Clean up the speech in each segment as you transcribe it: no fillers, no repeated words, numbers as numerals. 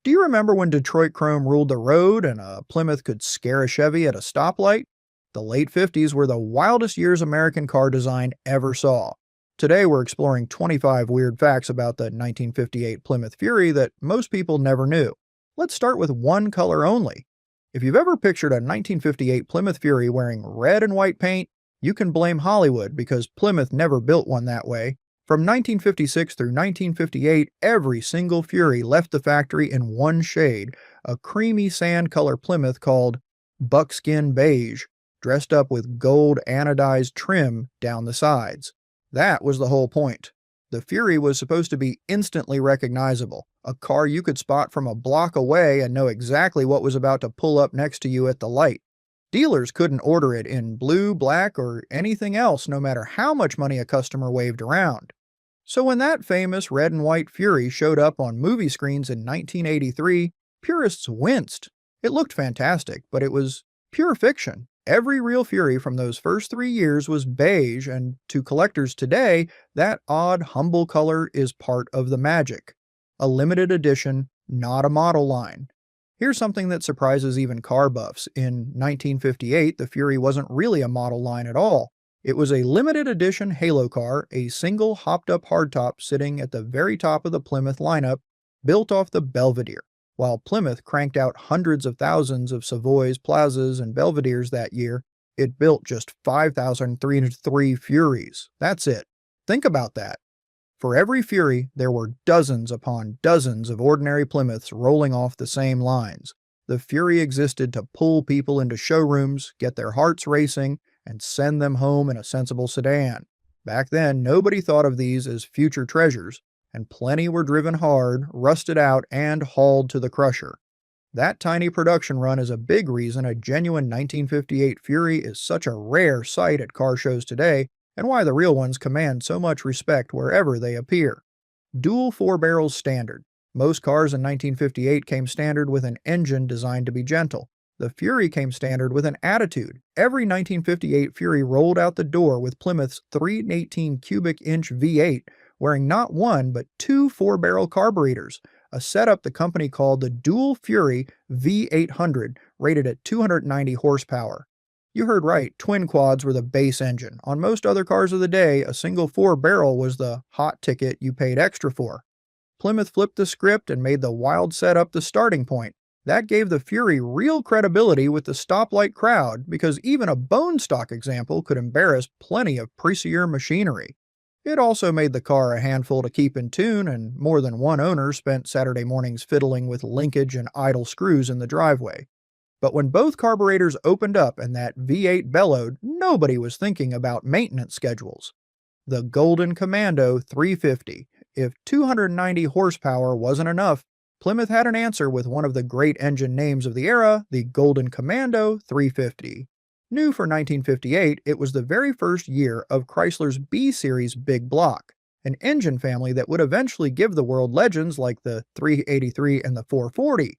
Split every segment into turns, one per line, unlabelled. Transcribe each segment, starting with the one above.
Do you remember when Detroit Chrome ruled the road and a Plymouth could scare a Chevy at a stoplight? The late 50s were the wildest years American car design ever saw. Today we're exploring 25 weird facts about the 1958 Plymouth Fury that most people never knew. Let's start with one color only. If you've ever pictured a 1958 Plymouth Fury wearing red and white paint, you can blame Hollywood because Plymouth never built one that way. From 1956 through 1958, every single Fury left the factory in one shade, a creamy sand color Plymouth called buckskin beige, dressed up with gold anodized trim down the sides. That was the whole point. The Fury was supposed to be instantly recognizable, a car you could spot from a block away and know exactly what was about to pull up next to you at the light. Dealers couldn't order it in blue, black, or anything else no matter how much money a customer waved around. So when that famous red and white Fury showed up on movie screens in 1983, purists winced. It looked fantastic, but it was pure fiction. Every real Fury from those first 3 years was beige, and to collectors today, that odd, humble color is part of the magic. A limited edition, not a model line. Here's something that surprises even car buffs. In 1958, the Fury wasn't really a model line at all. It was a limited edition halo car, a single hopped-up hardtop sitting at the very top of the Plymouth lineup, built off the Belvedere. While Plymouth cranked out hundreds of thousands of Savoys, Plazas, and Belvederes that year, it built just 5,303 Furies. That's it. Think about that. For every Fury, there were dozens upon dozens of ordinary Plymouths rolling off the same lines. The Fury existed to pull people into showrooms, get their hearts racing, and send them home in a sensible sedan. Back then, nobody thought of these as future treasures, and plenty were driven hard, rusted out, and hauled to the crusher. That tiny production run is a big reason a genuine 1958 Fury is such a rare sight at car shows today, and why the real ones command so much respect wherever they appear. Dual 4-barrels standard. Most cars in 1958 came standard with an engine designed to be gentle. The Fury came standard with an attitude. Every 1958 Fury rolled out the door with Plymouth's 318 cubic inch V8, wearing not one but 2 4-barrel carburetors, a setup the company called the Dual Fury V800, rated at 290 horsepower. You heard right, twin quads were the base engine. On most other cars of the day, a single 4-barrel was the hot ticket you paid extra for. Plymouth flipped the script and made the wild setup the starting point. That gave the Fury real credibility with the stoplight crowd because even a bone stock example could embarrass plenty of pricier machinery. It also made the car a handful to keep in tune, and more than one owner spent Saturday mornings fiddling with linkage and idle screws in the driveway. But when both carburetors opened up and that V8 bellowed, nobody was thinking about maintenance schedules. The Golden Commando 350. If 290 horsepower wasn't enough, Plymouth had an answer with one of the great engine names of the era, the Golden Commando 350. New for 1958, it was the very first year of Chrysler's B-Series big block, an engine family that would eventually give the world legends like the 383 and the 440.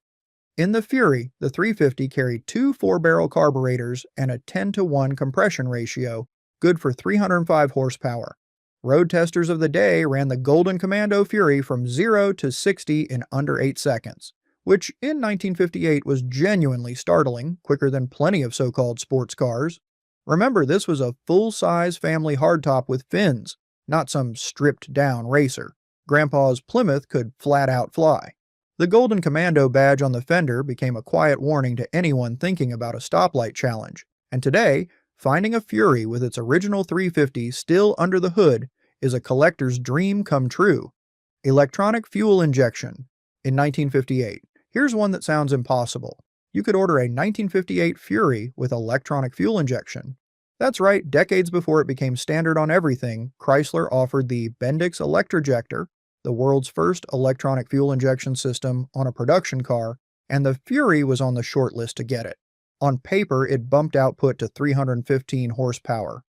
In the Fury, the 350 carried 2 4-barrel carburetors and a 10-to-1 compression ratio, good for 305 horsepower. Road testers of the day ran the Golden Commando Fury from 0 to 60 in under 8 seconds, which in 1958 was genuinely startling, quicker than plenty of so-called sports cars. Remember, this was a full-size family hardtop with fins, not some stripped-down racer. Grandpa's Plymouth could flat-out fly. The Golden Commando badge on the fender became a quiet warning to anyone thinking about a stoplight challenge, and today, finding a Fury with its original 350 still under the hood is a collector's dream come true. Electronic fuel injection. In 1958. Here's one that sounds impossible. You could order a 1958 Fury with electronic fuel injection. That's right, decades before it became standard on everything, Chrysler offered the Bendix Electrojector, the world's first electronic fuel injection system on a production car, and the Fury was on the short list to get it. On paper, it bumped output to 315 horsepower.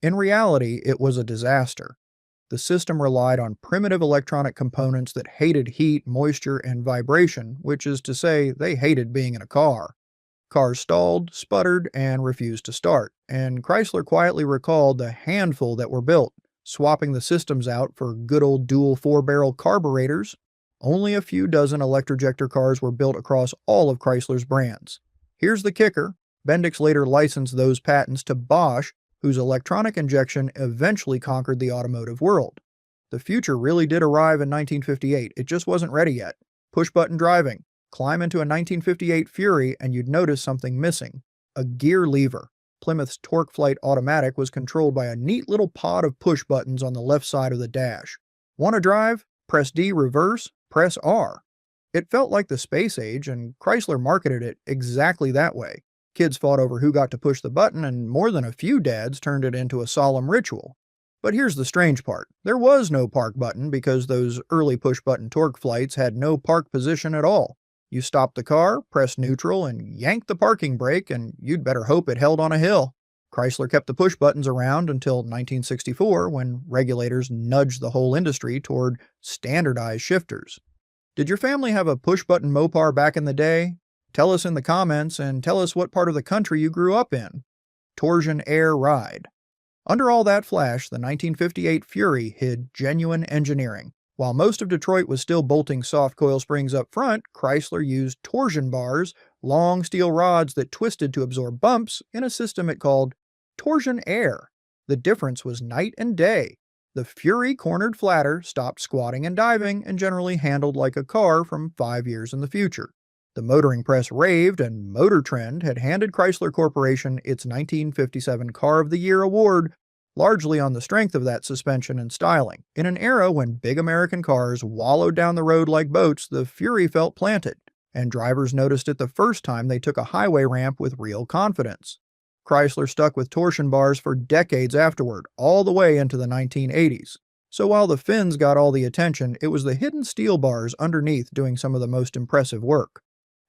In reality, it was a disaster. The system relied on primitive electronic components that hated heat, moisture, and vibration, which is to say, they hated being in a car. Cars stalled, sputtered, and refused to start, and Chrysler quietly recalled the handful that were built, swapping the systems out for good old dual 4-barrel carburetors. Only a few dozen Electrojector cars were built across all of Chrysler's brands. Here's the kicker. Bendix later licensed those patents to Bosch, whose electronic injection eventually conquered the automotive world. The future really did arrive in 1958, it just wasn't ready yet. Push-button driving. Climb into a 1958 Fury and you'd notice something missing. A gear lever. Plymouth's TorqueFlite automatic was controlled by a neat little pod of push buttons on the left side of the dash. Want to drive? Press D reverse, press R. It felt like the space age, and Chrysler marketed it exactly that way. Kids fought over who got to push the button, and more than a few dads turned it into a solemn ritual. But here's the strange part. There was no park button because those early push-button TorqueFlites had no park position at all. You stopped the car, pressed neutral, and yanked the parking brake, and you'd better hope it held on a hill. Chrysler kept the push buttons around until 1964, when regulators nudged the whole industry toward standardized shifters. Did your family have a push-button Mopar back in the day? Tell us in the comments, and tell us what part of the country you grew up in. Torsion-Aire ride. Under all that flash, the 1958 Fury hid genuine engineering. While most of Detroit was still bolting soft coil springs up front, Chrysler used torsion bars, long steel rods that twisted to absorb bumps, in a system it called Torsion-Aire. The difference was night and day. The Fury cornered flatter, stopped squatting and diving, and generally handled like a car from 5 years in the future. The motoring press raved, and Motor Trend had handed Chrysler Corporation its 1957 Car of the Year award, largely on the strength of that suspension and styling. In an era when big American cars wallowed down the road like boats, the Fury felt planted, and drivers noticed it the first time they took a highway ramp with real confidence. Chrysler stuck with torsion bars for decades afterward, all the way into the 1980s. So while the fins got all the attention, it was the hidden steel bars underneath doing some of the most impressive work.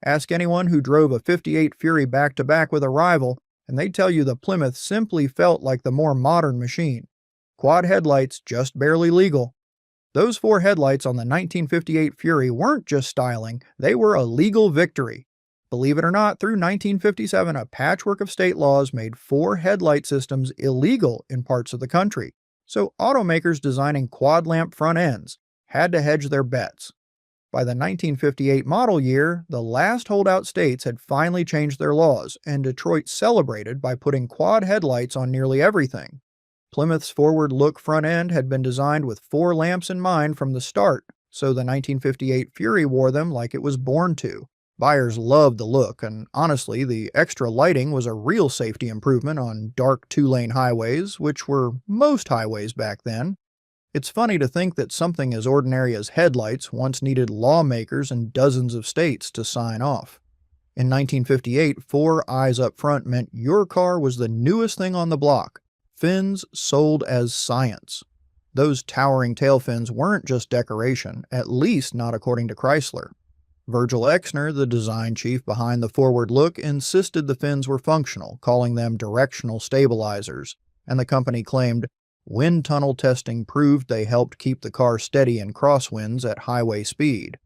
Ask anyone who drove a 58 Fury back-to-back with a rival, and they'd tell you the Plymouth simply felt like the more modern machine. Quad headlights just barely legal. Those 4 headlights on the 1958 Fury weren't just styling, they were a legal victory. Believe it or not, through 1957, a patchwork of state laws made 4 headlight systems illegal in parts of the country. So automakers designing quad lamp front ends had to hedge their bets. By the 1958 model year, the last holdout states had finally changed their laws, and Detroit celebrated by putting quad headlights on nearly everything. Plymouth's forward-look front end had been designed with 4 lamps in mind from the start, so the 1958 Fury wore them like it was born to. Buyers loved the look, and honestly, the extra lighting was a real safety improvement on dark 2-lane highways, which were most highways back then. It's funny to think that something as ordinary as headlights once needed lawmakers in dozens of states to sign off. In 1958, 4 eyes up front meant your car was the newest thing on the block. Fins sold as science. Those towering tail fins weren't just decoration, at least not according to Chrysler. Virgil Exner, the design chief behind the forward look, insisted the fins were functional, calling them directional stabilizers, and the company claimed, "Wind tunnel testing proved they helped keep the car steady in crosswinds at highway speed."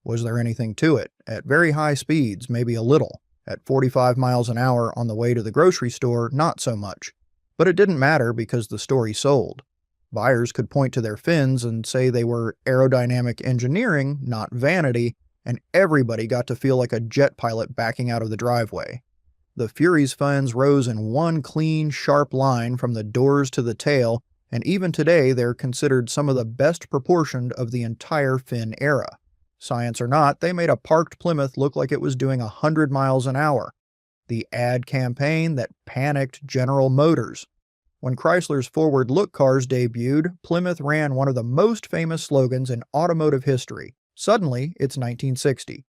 Was there anything to it? At very high speeds, maybe a little. At 45 miles an hour on the way to the grocery store, not so much. But it didn't matter because the story sold. Buyers could point to their fins and say they were aerodynamic engineering, not vanity, and everybody got to feel like a jet pilot backing out of the driveway. The Fury's fins rose in one clean, sharp line from the doors to the tail, and even today they're considered some of the best proportioned of the entire fin era. Science or not, they made a parked Plymouth look like it was doing 100 miles an hour. The ad campaign that panicked General Motors. When Chrysler's forward-look cars debuted, Plymouth ran one of the most famous slogans in automotive history. Suddenly, it's 1960.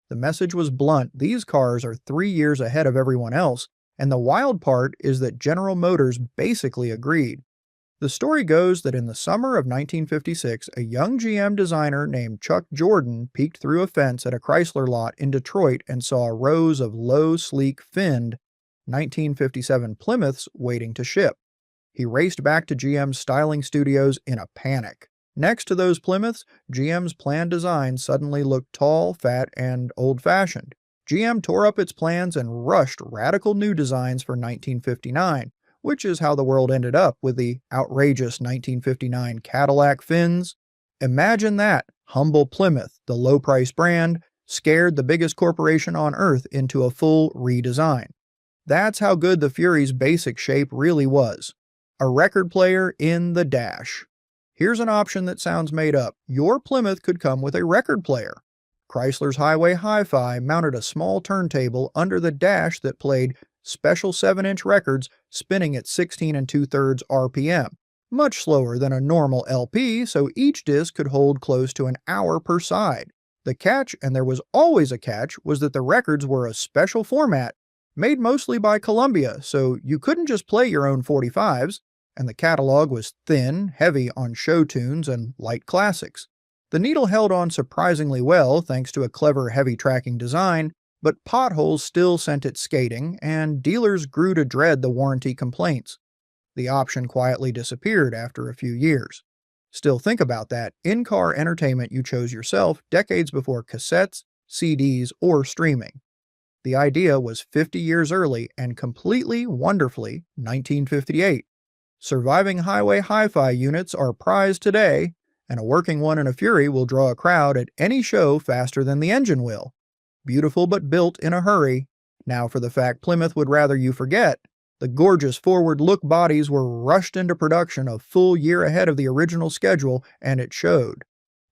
The message was blunt: these cars are 3 years ahead of everyone else, and the wild part is that General Motors basically agreed. The story goes that in the summer of 1956, a young GM designer named Chuck Jordan peeked through a fence at a Chrysler lot in Detroit and saw rows of low, sleek, finned 1957 Plymouths waiting to ship. He raced back to GM's styling studios in a panic. Next to those Plymouths, GM's planned design suddenly looked tall, fat, and old-fashioned. GM tore up its plans and rushed radical new designs for 1959, which is how the world ended up with the outrageous 1959 Cadillac fins. Imagine that, Humble Plymouth, the low-price brand, scared the biggest corporation on earth into a full redesign. That's how good the Fury's basic shape really was. A record player in the dash. Here's an option that sounds made up. Your Plymouth could come with a record player. Chrysler's Highway Hi-Fi mounted a small turntable under the dash that played special 7-inch records spinning at 16 2/3 RPM, much slower than a normal LP, so each disc could hold close to an hour per side. The catch, and there was always a catch, was that the records were a special format made mostly by Columbia, so you couldn't just play your own 45s, and the catalog was thin, heavy on show tunes and light classics. The needle held on surprisingly well thanks to a clever heavy tracking design, but potholes still sent it skating, and dealers grew to dread the warranty complaints. The option quietly disappeared after a few years. Still, think about that, in-car entertainment you chose yourself decades before cassettes, CDs, or streaming. The idea was 50 years early and completely, wonderfully, 1958. Surviving Highway Hi-Fi units are prized today, and a working one in a Fury will draw a crowd at any show faster than the engine will. Beautiful but built in a hurry. Now for the fact Plymouth would rather you forget. The gorgeous forward-look bodies were rushed into production a full year ahead of the original schedule, and it showed.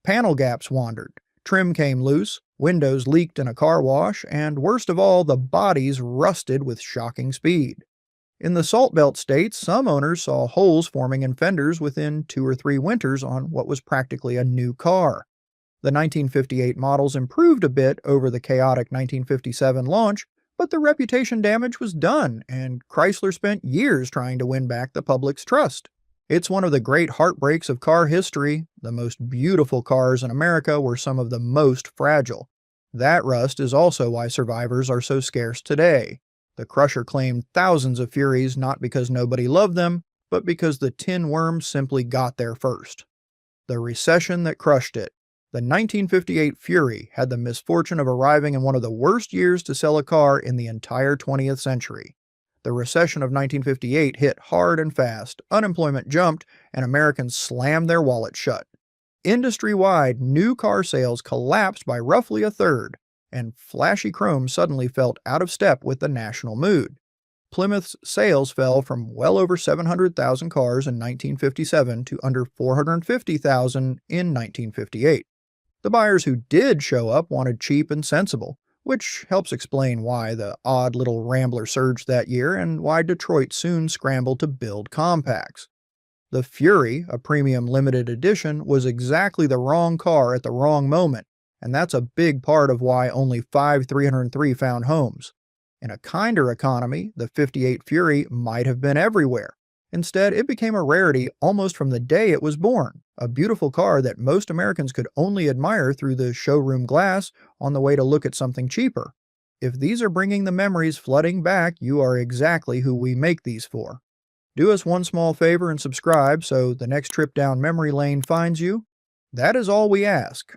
Panel gaps wandered, trim came loose, windows leaked in a car wash, and worst of all, the bodies rusted with shocking speed. In the Salt Belt states, some owners saw holes forming in fenders within 2 or 3 winters on what was practically a new car. The 1958 models improved a bit over the chaotic 1957 launch, but the reputation damage was done, and Chrysler spent years trying to win back the public's trust. It's one of the great heartbreaks of car history. The most beautiful cars in America were some of the most fragile. That rust is also why survivors are so scarce today. The Crusher claimed thousands of Furies not because nobody loved them, but because the tin worm simply got there first. The recession that crushed it. The 1958 Fury had the misfortune of arriving in one of the worst years to sell a car in the entire 20th century. The recession of 1958 hit hard and fast, unemployment jumped, and Americans slammed their wallets shut. Industry-wide, new car sales collapsed by roughly a third, and flashy chrome suddenly felt out of step with the national mood. Plymouth's sales fell from well over 700,000 cars in 1957 to under 450,000 in 1958. The buyers who did show up wanted cheap and sensible, which helps explain why the odd little Rambler surged that year and why Detroit soon scrambled to build compacts. The Fury, a premium limited edition, was exactly the wrong car at the wrong moment, and that's a big part of why only 5 303 found homes. In a kinder economy, the 58 Fury might have been everywhere. Instead, it became a rarity almost from the day it was born, a beautiful car that most Americans could only admire through the showroom glass on the way to look at something cheaper. If these are bringing the memories flooding back, you are exactly who we make these for. Do us one small favor and subscribe so the next trip down memory lane finds you. That is all we ask.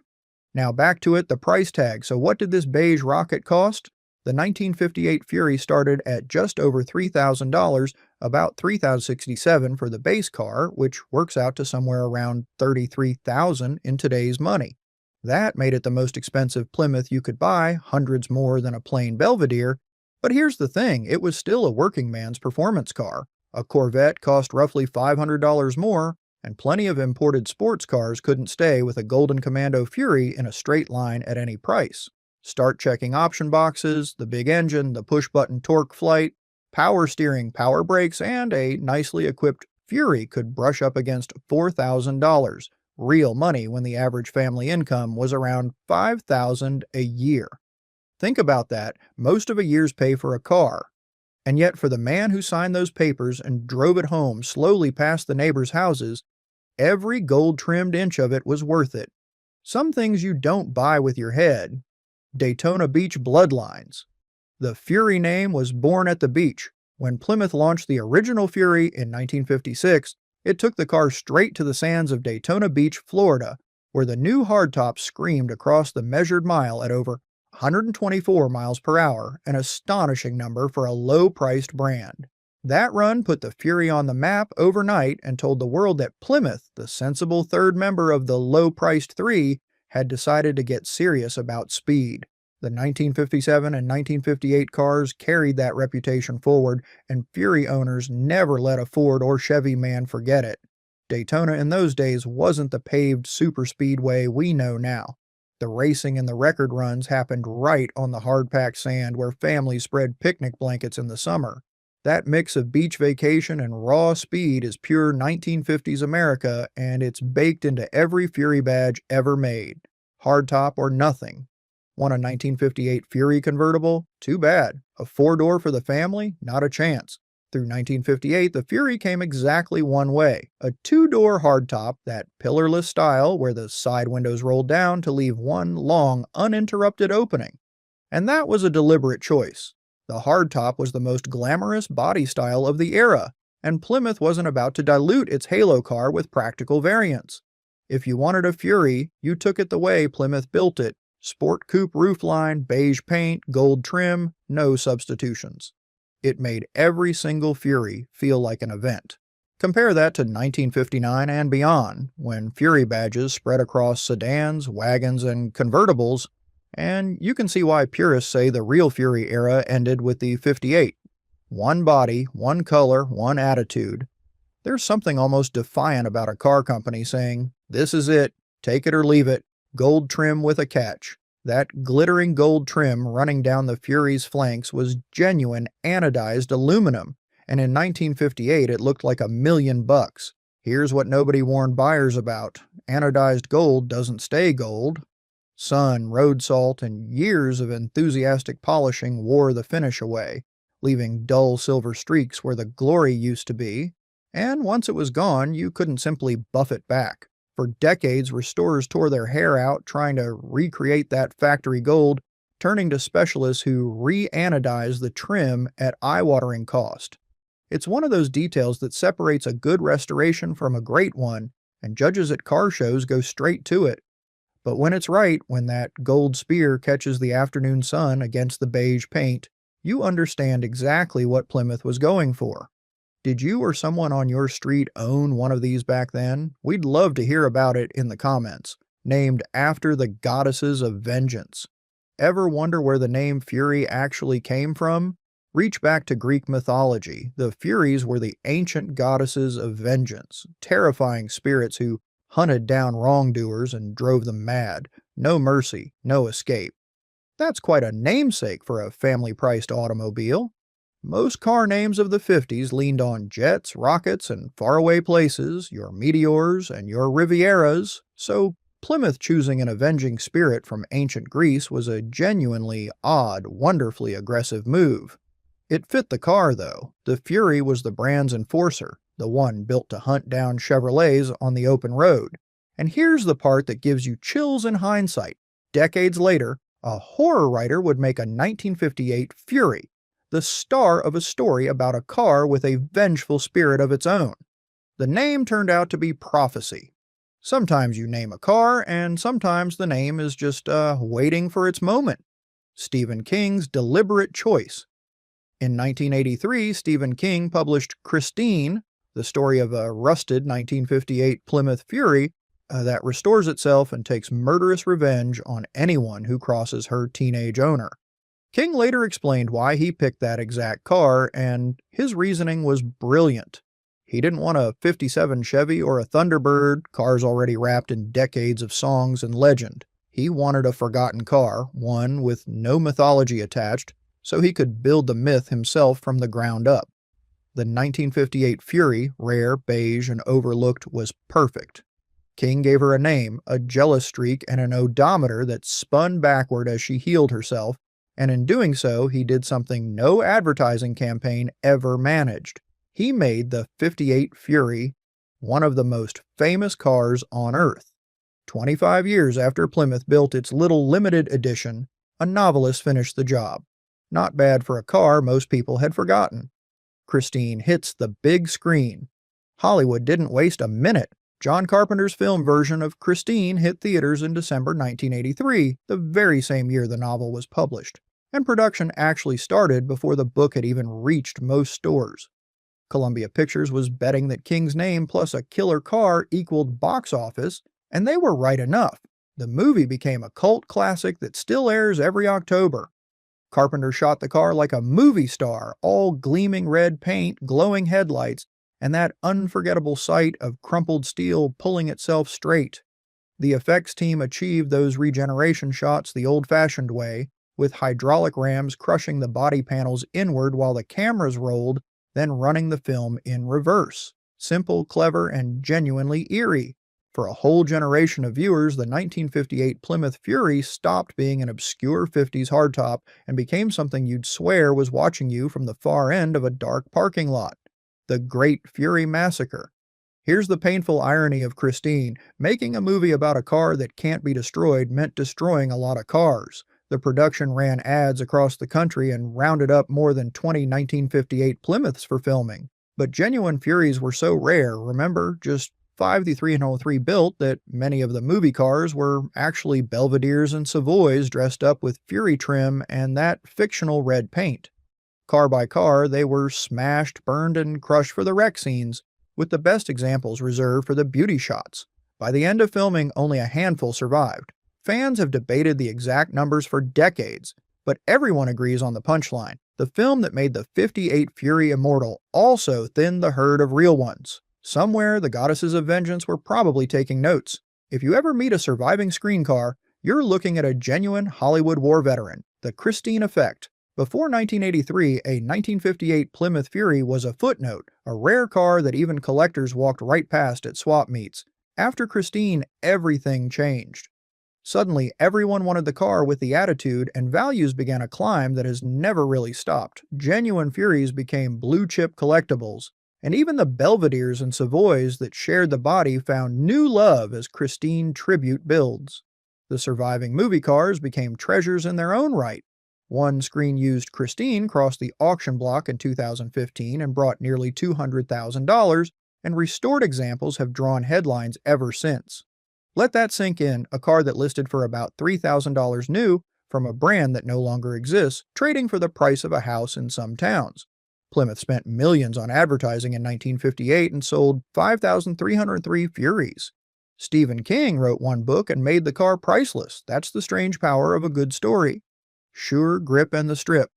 Now back to it, the price tag. So what did this beige rocket cost? The 1958 Fury started at just over $3,000, about $3,067 for the base car, which works out to somewhere around $33,000 in today's money. That made it the most expensive Plymouth you could buy, hundreds more than a plain Belvedere. But here's the thing, it was still a working man's performance car. A Corvette cost roughly $500 more, and plenty of imported sports cars couldn't stay with a Golden Commando Fury in a straight line at any price. Start checking option boxes, the big engine, the push-button TorqueFlite, power steering, power brakes, and a nicely equipped Fury could brush up against $4,000, real money when the average family income was around $5,000 a year. Think about that, most of a year's pay for a car. And yet for the man who signed those papers and drove it home slowly past the neighbors' houses, every gold-trimmed inch of it was worth it. Some things you don't buy with your head. Daytona Beach bloodlines. The Fury name was born at the beach. When Plymouth launched the original Fury in 1956, it took the car straight to the sands of Daytona Beach, Florida, where the new hardtop screamed across the measured mile at over 124 miles per hour, an astonishing number for a low-priced brand. That run put the Fury on the map overnight and told the world that Plymouth, the sensible third member of the low-priced three, had decided to get serious about speed. The 1957 and 1958 cars carried that reputation forward, and Fury owners never let a Ford or Chevy man forget it. Daytona in those days wasn't the paved superspeedway we know now. The racing and the record runs happened right on the hard-packed sand where families spread picnic blankets in the summer. That mix of beach vacation and raw speed is pure 1950s America, and it's baked into every Fury badge ever made. Hardtop or nothing. Want a 1958 Fury convertible? Too bad. A four-door for the family? Not a chance. Through 1958, the Fury came exactly one way, a two-door hardtop, that pillarless style where the side windows rolled down to leave one long, uninterrupted opening. And that was a deliberate choice. The hardtop was the most glamorous body style of the era, and Plymouth wasn't about to dilute its halo car with practical variants. If you wanted a Fury, you took it the way Plymouth built it. Sport coupe roofline, beige paint, gold trim, no substitutions. It made every single Fury feel like an event. Compare that to 1959 and beyond, when Fury badges spread across sedans, wagons, and convertibles, and you can see why purists say the real Fury era ended with the 58. One body, one color, one attitude. There's something almost defiant about a car company saying, "This is it, take it or leave it, gold trim with a catch." That glittering gold trim running down the Fury's flanks was genuine anodized aluminum, and in 1958 it looked like $1 million. Here's what nobody warned buyers about: anodized gold doesn't stay gold. Sun, road salt, and years of enthusiastic polishing wore the finish away, leaving dull silver streaks where the glory used to be, and once it was gone, you couldn't simply buff it back. For decades, restorers tore their hair out trying to recreate that factory gold, turning to specialists who re-anodize the trim at eye-watering cost. It's one of those details that separates a good restoration from a great one, and judges at car shows go straight to it. But when it's right, when that gold spear catches the afternoon sun against the beige paint, you understand exactly what Plymouth was going for. Did you or someone on your street own one of these back then? We'd love to hear about it in the comments. Named after the goddesses of vengeance. Ever wonder where the name Fury actually came from? Reach back to Greek mythology. The Furies were the ancient goddesses of vengeance, terrifying spirits who hunted down wrongdoers and drove them mad. No mercy, no escape. That's quite a namesake for a family-priced automobile. Most car names of the 50s leaned on jets, rockets, and faraway places, your Meteors and your Rivieras, so Plymouth choosing an avenging spirit from ancient Greece was a genuinely odd, wonderfully aggressive move. It fit the car, though. The Fury was the brand's enforcer, the one built to hunt down Chevrolets on the open road. And here's the part that gives you chills in hindsight. Decades later, a horror writer would make a 1958 Fury, the star of a story about a car with a vengeful spirit of its own. The name turned out to be Prophecy. Sometimes you name a car, and sometimes the name is just waiting for its moment. Stephen King's deliberate choice. In 1983, Stephen King published Christine, the story of a rusted 1958 Plymouth Fury that restores itself and takes murderous revenge on anyone who crosses her teenage owner. King later explained why he picked that exact car, and his reasoning was brilliant. He didn't want a 57 Chevy or a Thunderbird, cars already wrapped in decades of songs and legend. He wanted a forgotten car, one with no mythology attached, so he could build the myth himself from the ground up. The 1958 Fury, rare, beige, and overlooked, was perfect. King gave her a name, a jealous streak, and an odometer that spun backward as she healed herself, and in doing so, he did something no advertising campaign ever managed. He made the 58 Fury one of the most famous cars on Earth. 25 years after Plymouth built its little limited edition, a novelist finished the job. Not bad for a car most people had forgotten. Christine hits the big screen. Hollywood didn't waste a minute. John Carpenter's film version of Christine hit theaters in December 1983, the very same year the novel was published, and production actually started before the book had even reached most stores. Columbia Pictures was betting that King's name plus a killer car equaled box office, and they were right enough. The movie became a cult classic that still airs every October. Carpenter shot the car like a movie star, all gleaming red paint, glowing headlights, and that unforgettable sight of crumpled steel pulling itself straight. The effects team achieved those regeneration shots the old-fashioned way, with hydraulic rams crushing the body panels inward while the cameras rolled, then running the film in reverse. Simple, clever, and genuinely eerie. For a whole generation of viewers, the 1958 Plymouth Fury stopped being an obscure 50s hardtop and became something you'd swear was watching you from the far end of a dark parking lot. The Great Fury Massacre. Here's the painful irony of Christine. Making a movie about a car that can't be destroyed meant destroying a lot of cars. The production ran ads across the country and rounded up more than 20 1958 Plymouths for filming. But genuine Furies were so rare, remember, just 5 the 303 built, that many of the movie cars were actually Belvederes and Savoys dressed up with Fury trim and that fictional red paint. Car by car, they were smashed, burned, and crushed for the wreck scenes, with the best examples reserved for the beauty shots. By the end of filming, only a handful survived. Fans have debated the exact numbers for decades, but everyone agrees on the punchline. The film that made the 58 Fury immortal also thinned the herd of real ones. Somewhere, the goddesses of vengeance were probably taking notes. If you ever meet a surviving screen car, you're looking at a genuine Hollywood war veteran, the Christine effect. Before 1983, a 1958 Plymouth Fury was a footnote, a rare car that even collectors walked right past at swap meets. After Christine, everything changed. Suddenly, everyone wanted the car with the attitude, and values began a climb that has never really stopped. Genuine Furies became blue-chip collectibles, and even the Belvederes and Savoys that shared the body found new love as Christine tribute builds. The surviving movie cars became treasures in their own right. One screen-used Christine crossed the auction block in 2015 and brought nearly $200,000, and restored examples have drawn headlines ever since. Let that sink in, a car that listed for about $3,000 new from a brand that no longer exists, trading for the price of a house in some towns. Plymouth spent millions on advertising in 1958 and sold 5,303 Furies. Stephen King wrote one book and made the car priceless. That's the strange power of a good story. Sure grip and the strip.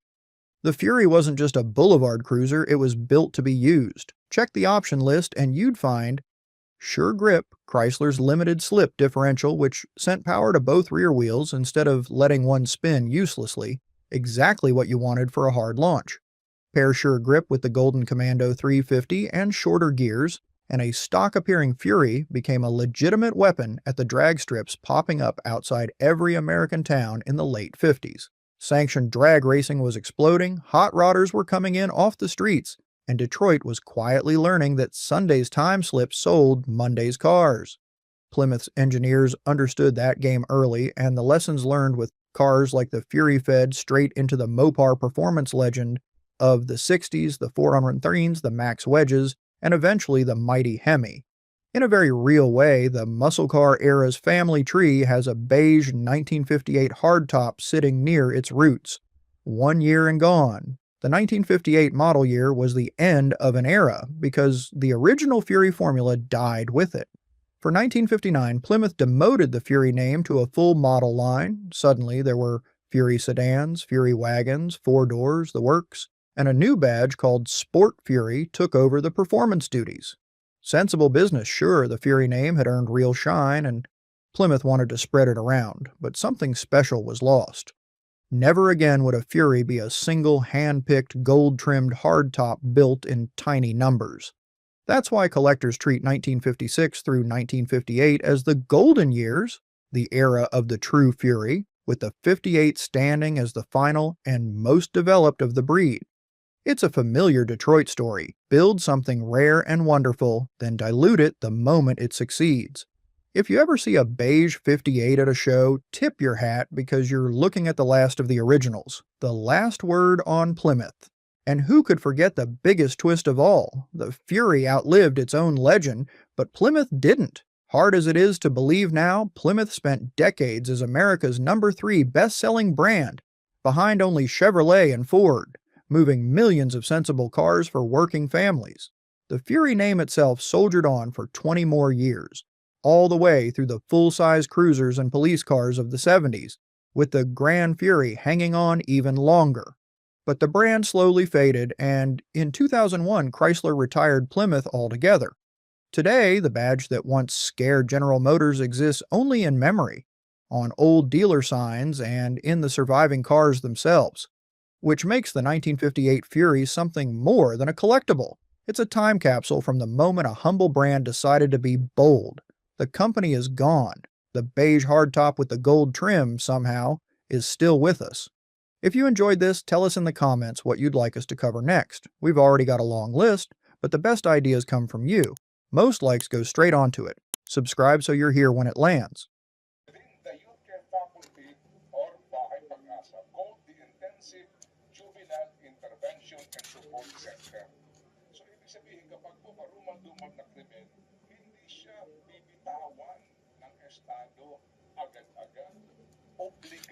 The Fury wasn't just a boulevard cruiser, it was built to be used. Check the option list and you'd find Sure Grip, Chrysler's limited slip differential, which sent power to both rear wheels instead of letting one spin uselessly, exactly what you wanted for a hard launch. Pair Sure Grip with the Golden Commando 350 and shorter gears, and a stock-appearing Fury became a legitimate weapon at the drag strips popping up outside every American town in the late 50s. Sanctioned drag racing was exploding, hot rodders were coming in off the streets, and Detroit was quietly learning that Sunday's time slip sold Monday's cars. Plymouth's engineers understood that game early, and the lessons learned with cars like the Fury fed straight into the Mopar performance legend of the 60s, the 413s, the Max Wedges, and eventually the mighty Hemi. In a very real way, the muscle car era's family tree has a beige 1958 hardtop sitting near its roots. 1 year and gone. The 1958 model year was the end of an era because the original Fury formula died with it. For 1959, Plymouth demoted the Fury name to a full model line. Suddenly, there were Fury sedans, Fury wagons, four doors, the works, and a new badge called Sport Fury took over the performance duties. Sensible business, sure, the Fury name had earned real shine, and Plymouth wanted to spread it around, but something special was lost. Never again would a Fury be a single hand-picked, gold-trimmed hardtop built in tiny numbers. That's why collectors treat 1956 through 1958 as the golden years, the era of the true Fury, with the 58 standing as the final and most developed of the breed. It's a familiar Detroit story. Build something rare and wonderful, then dilute it the moment it succeeds. If you ever see a beige 58 at a show, tip your hat because you're looking at the last of the originals. The last word on Plymouth. And who could forget the biggest twist of all? The Fury outlived its own legend, but Plymouth didn't. Hard as it is to believe now, Plymouth spent decades as America's #3 best-selling brand, behind only Chevrolet and Ford, moving millions of sensible cars for working families. The Fury name itself soldiered on for 20 more years. all the way through the full-size cruisers and police cars of the 70s, with the Grand Fury hanging on even longer. But the brand slowly faded, and in 2001, Chrysler retired Plymouth altogether. Today, the badge that once scared General Motors exists only in memory, on old dealer signs and in the surviving cars themselves, which makes the 1958 Fury something more than a collectible. It's a time capsule from the moment a humble brand decided to be bold. The company is gone. The beige hardtop with the gold trim, somehow, is still with us. If you enjoyed this, tell us in the comments what you'd like us to cover next. We've already got a long list, but the best ideas come from you. Most likes go straight onto it. Subscribe so you're here when it lands.
The Youth Care Faculty or Bahay Pag-asa called the Intensive Juvenile Intervention and Support Center. So ibig sabihin kapag po karumal-dumal na krimen, hindi siya bibitawan ng Estado agad-agad. Obligasyon